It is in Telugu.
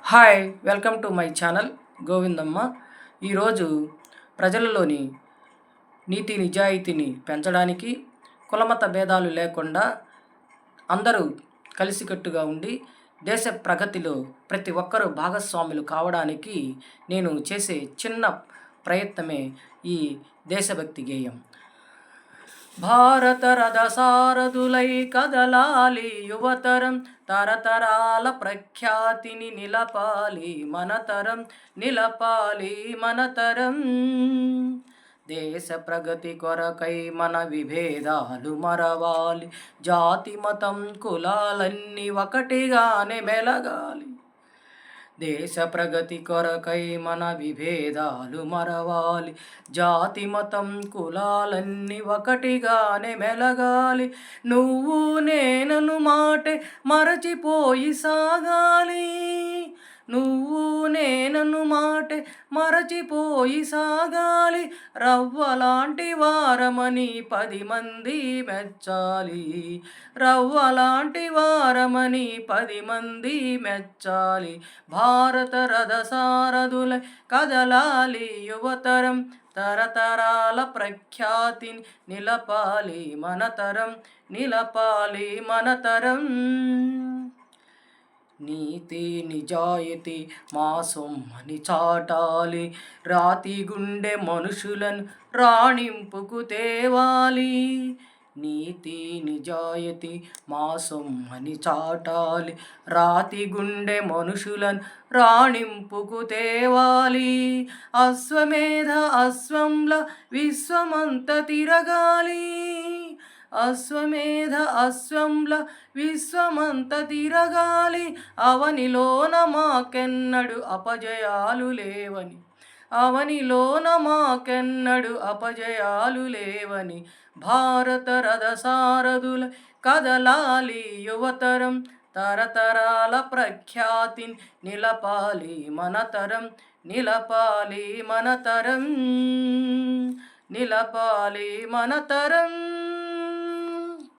Hi welcome to my channel Govindamma. ఈరోజు ప్రజలలోని నీతి నిజాయితీని పెంచడానికి కులమత భేదాలు లేకుండా అందరూ కలిసికట్టుగా ఉండి దేశ ప్రగతిలో ప్రతి ఒక్కరూ భాగస్వాములు కావడానికి నేను చేసే చిన్న ప్రయత్నమే ఈ దేశభక్తి గేయం. భారత రథ సారథులై కదలాలి యువతరం, తరతరాల ప్రఖ్యాతిని నిలపాలి మనతరం. దేశ ప్రగతి కొరకై మన విభేదాలు మరవాలి, జాతి మతం కులాలన్నీ ఒకటిగానే మెలగాలి. దేశ ప్రగతి కొరకై మన విభేదాలు మరవాలి, జాతి మతం కులాలన్నీ ఒకటిగానే మెలగాలి. నువ్వు నేనను మాటే మరచిపోయి సాగాలి, నువ్వు నేనను మాటే మరచిపోయి సాగాలి. రవ్వలాంటి వారమని 10 మంది మెచ్చాలి, రవ్వలాంటి వారమని 10 మంది మెచ్చాలి. భారత రథ సారథులై కదలాలి యువతరం, తరతరాల ప్రఖ్యాతిని నిలపాలి మనతరం. నీతి నిజాయితీ మా సొమ్మని చాటాలి, రాతి గుండె మనుషులను రాణింపుకు తేవాలి. నీతి నిజాయితీ మా సొమ్మని చాటాలి, రాతి గుండె మనుషులను రాణింపుకు తేవాలి. అశ్వమేధ అశ్వంలా విశ్వమంత తిరగాలి, అశ్వమేధ అశ్వంలా విశ్వమంత తిరగాలి. అవనిలోన మాకెన్నడు అపజయాలు లేవని, అవనిలోన మాకెన్నడు అపజయాలు లేవని. భారత రథ సారథుల కదలాలి యువతరం, తరతరాల ప్రఖ్యాతిని నిలపాలి మనతరం.